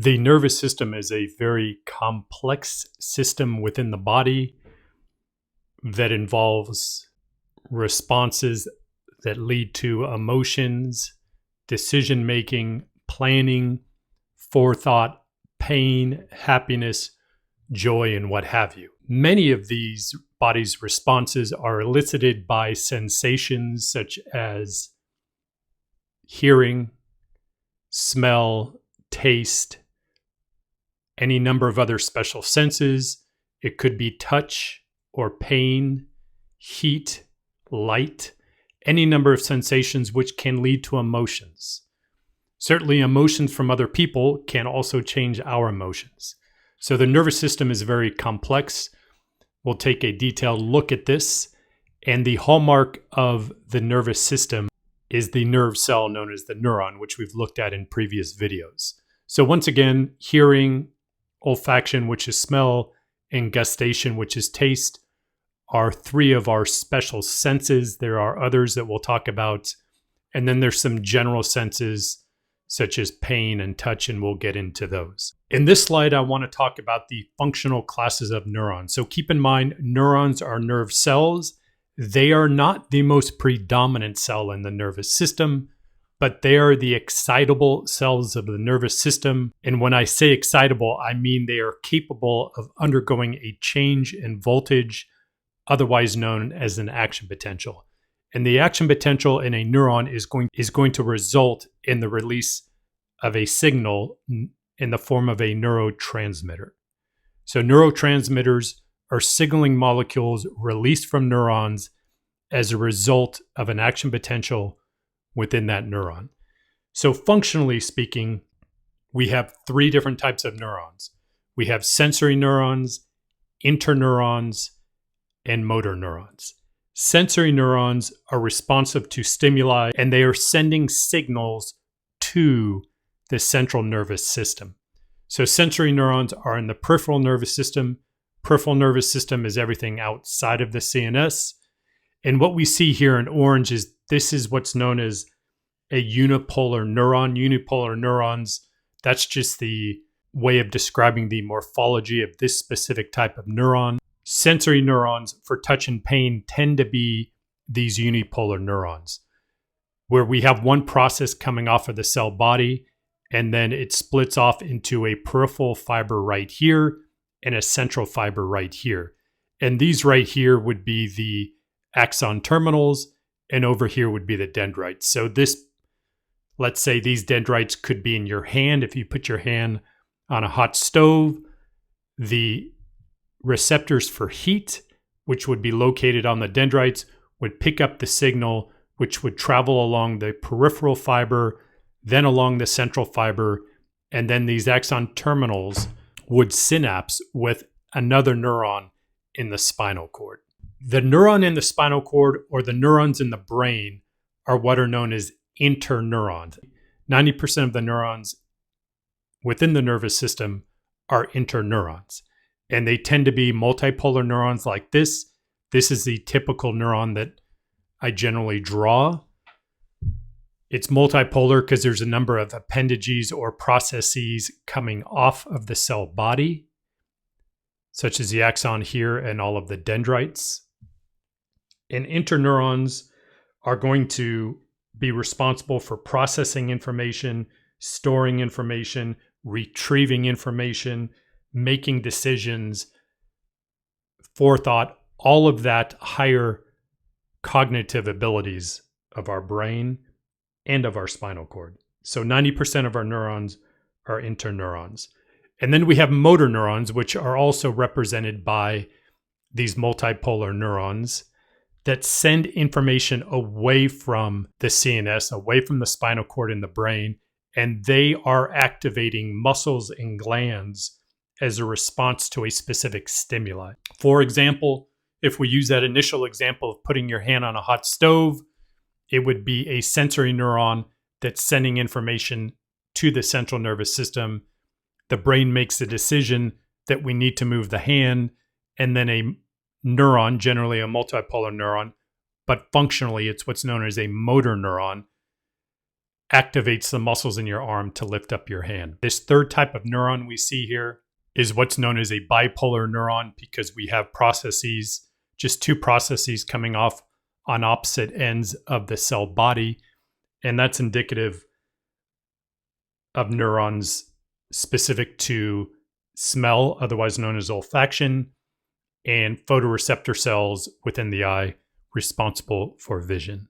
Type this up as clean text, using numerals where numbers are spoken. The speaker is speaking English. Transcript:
The nervous system is a very complex system within the body that involves responses that lead to emotions, decision making, planning, forethought, pain, happiness, joy, and what have you. Many of these body's responses are elicited by sensations such as hearing, smell, taste, any number of other special senses. It could be touch or pain, heat, light, any number of sensations which can lead to emotions. Certainly, emotions from other people can also change our emotions. So the nervous system is very complex. We'll take a detailed look at this. And the hallmark of the nervous system is the nerve cell known as the neuron, which we've looked at in previous videos. So once again, hearing, olfaction, which is smell, and gustation, which is taste, are three of our special senses. There are others that we'll talk about. And then there's some general senses such as pain and touch, and we'll get into those. In this slide, I want to talk about the functional classes of neurons. So keep in mind, neurons are nerve cells. They are not the most predominant cell in the nervous system, but they are the excitable cells of the nervous system. And when I say excitable, I mean they are capable of undergoing a change in voltage, otherwise known as an action potential. And the action potential in a neuron is going to result in the release of a signal in the form of a neurotransmitter. So neurotransmitters are signaling molecules released from neurons as a result of an action potential within that neuron. So functionally speaking, we have three different types of neurons. We have sensory neurons, interneurons, and motor neurons. Sensory neurons are responsive to stimuli, and they are sending signals to the central nervous system. So sensory neurons are in the peripheral nervous system. Peripheral nervous system is everything outside of the CNS. And what we see here in orange is this is what's known as a unipolar neuron. Unipolar neurons, that's just the way of describing the morphology of this specific type of neuron. Sensory neurons for touch and pain tend to be these unipolar neurons, where we have one process coming off of the cell body, and then it splits off into a peripheral fiber right here and a central fiber right here. And these right here would be the axon terminals, and over here would be the dendrites. So this, let's say these dendrites could be in your hand. If you put your hand on a hot stove, the receptors for heat, which would be located on the dendrites, would pick up the signal, which would travel along the peripheral fiber, then along the central fiber, and then these axon terminals would synapse with another neuron in the spinal cord. The neuron in the spinal cord, or the neurons in the brain, are what are known as interneurons. 90% of the neurons within the nervous system are interneurons. And they tend to be multipolar neurons like this. This is the typical neuron that I generally draw. It's multipolar because there's a number of appendages or processes coming off of the cell body, such as the axon here and all of the dendrites. And interneurons are going to be responsible for processing information, storing information, retrieving information, making decisions, forethought, all of that higher cognitive abilities of our brain and of our spinal cord. So 90% of our neurons are interneurons. And then we have motor neurons, which are also represented by these multipolar neurons that send information away from the CNS, away from the spinal cord in the brain, and they are activating muscles and glands as a response to a specific stimuli. For example, if we use that initial example of putting your hand on a hot stove, it would be a sensory neuron that's sending information to the central nervous system. The brain makes a decision that we need to move the hand, and then a neuron, generally a multipolar neuron, but functionally it's what's known as a motor neuron, activates the muscles in your arm to lift up your hand. This third type of neuron we see here is what's known as a bipolar neuron, because we have processes, just two processes coming off on opposite ends of the cell body. And that's indicative of neurons specific to smell, otherwise known as olfaction, and photoreceptor cells within the eye responsible for vision.